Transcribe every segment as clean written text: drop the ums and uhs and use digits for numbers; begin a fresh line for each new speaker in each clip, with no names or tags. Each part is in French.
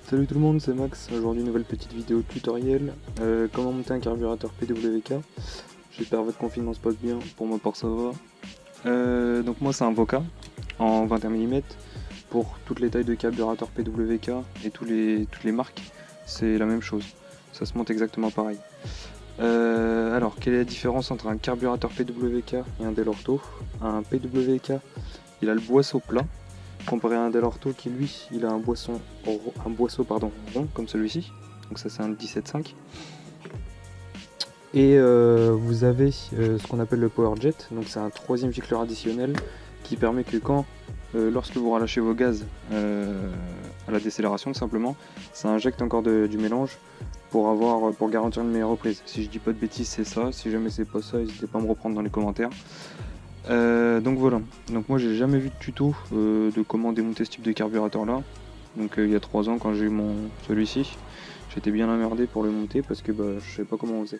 Salut tout le monde, c'est Max. Aujourd'hui, nouvelle petite vidéo tutoriel. Comment monter un carburateur PWK. J'espère que votre confinement se passe bien. Pour ma part, ça va. Donc, moi, c'est un Voca en 21 mm. Pour toutes les tailles de carburateur PWK et toutes les marques, c'est la même chose. Ça se monte exactement pareil. Alors, quelle est la différence entre un carburateur PWK et un Dell Orto? Un PWK, il a le boisseau plat, comparé à un Dell Orto qui lui il a un boisseau rond comme celui-ci, donc ça c'est un 17.5. Et vous avez ce qu'on appelle le power jet, donc c'est un troisième gicleur additionnel qui permet que lorsque vous relâchez vos gaz à la décélération tout simplement, ça injecte encore du mélange pour garantir une meilleure reprise. Si je dis pas de bêtises, c'est ça. Si jamais c'est pas ça, n'hésitez pas à me reprendre dans les commentaires. Donc voilà, donc moi j'ai jamais vu de tuto de comment démonter ce type de carburateur là. Donc il y a 3 ans quand j'ai eu celui-ci, j'étais bien emmerdé pour le monter parce que je savais pas comment on faisait.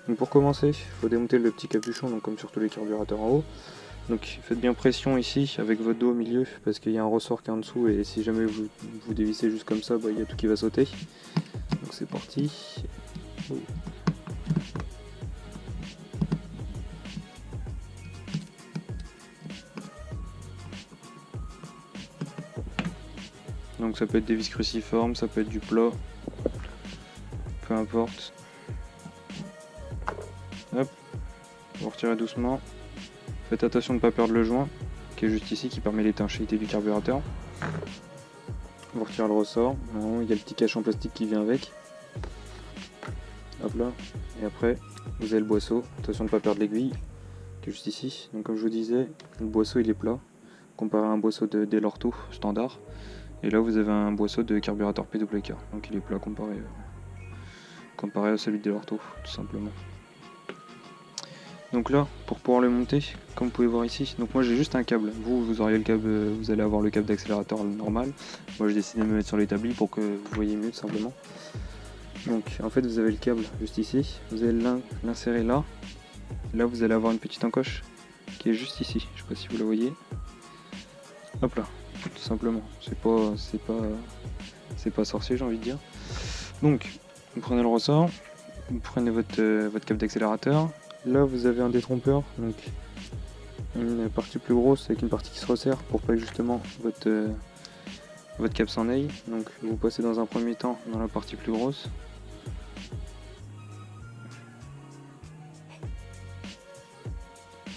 Donc pour commencer, il faut démonter le petit capuchon, donc comme sur tous les carburateurs en haut. Donc faites bien pression ici avec votre dos au milieu parce qu'il y a un ressort qui est en dessous et si jamais vous dévissez juste comme ça, il y a tout qui va sauter. Donc c'est parti. Oh. Donc ça peut être des vis cruciformes, ça peut être du plat, peu importe. Hop, vous retirez doucement. Faites attention de ne pas perdre le joint, qui est juste ici, qui permet l'étanchéité du carburateur. Vous retirez le ressort, il y a le petit cache en plastique qui vient avec. Hop là, et après vous avez le boisseau, attention de ne pas perdre l'aiguille, qui est juste ici. Donc comme je vous disais, le boisseau il est plat, comparé à un boisseau de Dell Orto standard. Et là vous avez un boisseau de carburateur PWK, donc il est plat comparé à celui de Dell Orto, tout simplement. Donc là, pour pouvoir le monter, comme vous pouvez voir ici, donc moi j'ai juste un câble. Vous auriez le câble, vous allez avoir le câble d'accélérateur normal. Moi j'ai décidé de me mettre sur l'établi pour que vous voyez mieux tout simplement. Donc en fait vous avez le câble juste ici, vous allez l'insérer là. Là vous allez avoir une petite encoche qui est juste ici, je sais pas si vous la voyez. Hop là, tout simplement. C'est pas sorcier, j'ai envie de dire. Donc vous prenez le ressort, vous prenez votre câble d'accélérateur. Là vous avez un détrompeur, donc une partie plus grosse avec une partie qui se resserre pour pas que justement votre câble s'en aille. Donc vous passez dans un premier temps dans la partie plus grosse.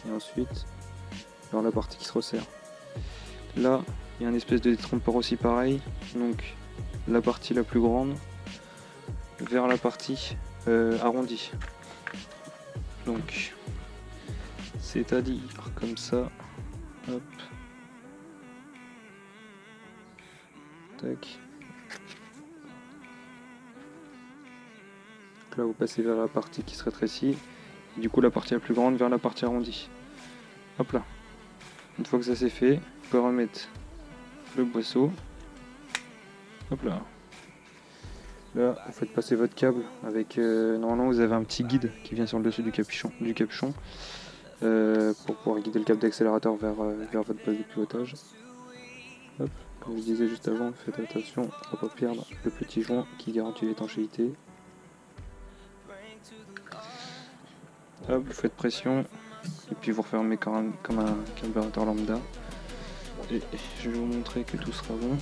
Et ensuite dans la partie qui se resserre. Là il y a une espèce de détrompeur aussi pareil, donc la partie la plus grande vers la partie arrondie. Donc c'est-à-dire comme ça, hop, tac. Donc là vous passez vers la partie qui se rétrécit, et du coup la partie la plus grande vers la partie arrondie. Hop là. Une fois que ça c'est fait, vous pouvez remettre le boisseau. Hop là. Là, vous faites passer votre câble avec. Normalement, vous avez un petit guide qui vient sur le dessus du capuchon, pour pouvoir guider le câble d'accélérateur vers votre base de pilotage. Hop, comme je disais juste avant, faites attention à ne pas perdre le petit joint qui garantit l'étanchéité. Hop, vous faites pression et puis vous refermez comme un carburateur lambda. Et je vais vous montrer que tout sera bon.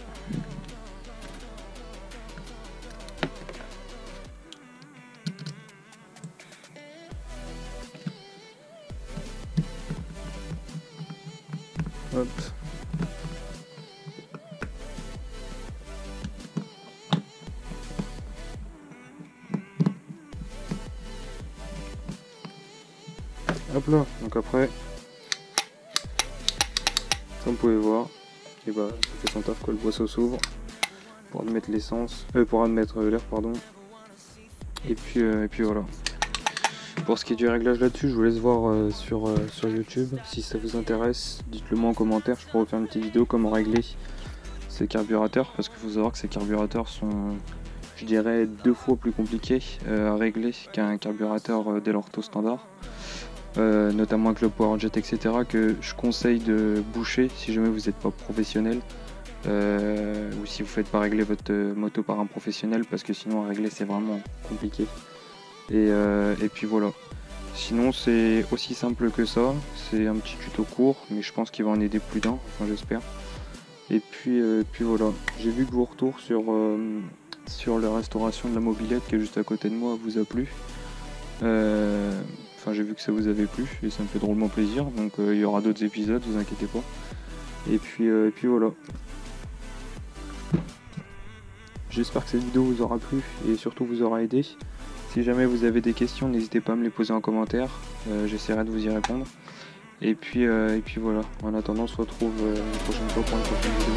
Hop. Hop là, donc après, comme vous pouvez voir, et ça fait son taf le boisseau s'ouvre pour admettre l'essence, pour admettre l'air pardon. Et puis voilà. Pour ce qui est du réglage là-dessus, je vous laisse voir sur YouTube. Si ça vous intéresse, dites-le moi en commentaire. Je pourrais faire une petite vidéo comment régler ces carburateurs. Parce qu'il faut savoir que ces carburateurs sont, je dirais, 2 fois plus compliqués à régler qu'un carburateur Dell Orto standard. Notamment avec le power jet, etc. que je conseille de boucher si jamais vous n'êtes pas professionnel. ou si vous faites pas régler votre moto par un professionnel, parce que sinon à régler c'est vraiment compliqué. Et puis voilà. Sinon c'est aussi simple que ça, c'est un petit tuto court, mais je pense qu'il va en aider plus d'un, enfin j'espère. Et puis voilà, j'ai vu que vos retours sur la restauration de la mobilette qui est juste à côté de moi vous a plu. Enfin j'ai vu que ça vous avait plu et ça me fait drôlement plaisir, donc il y aura d'autres épisodes, vous inquiétez pas. Et puis voilà. J'espère que cette vidéo vous aura plu et surtout vous aura aidé. Si jamais vous avez des questions, n'hésitez pas à me les poser en commentaire, j'essaierai de vous y répondre. Et puis voilà, en attendant on se retrouve une prochaine fois pour une prochaine vidéo.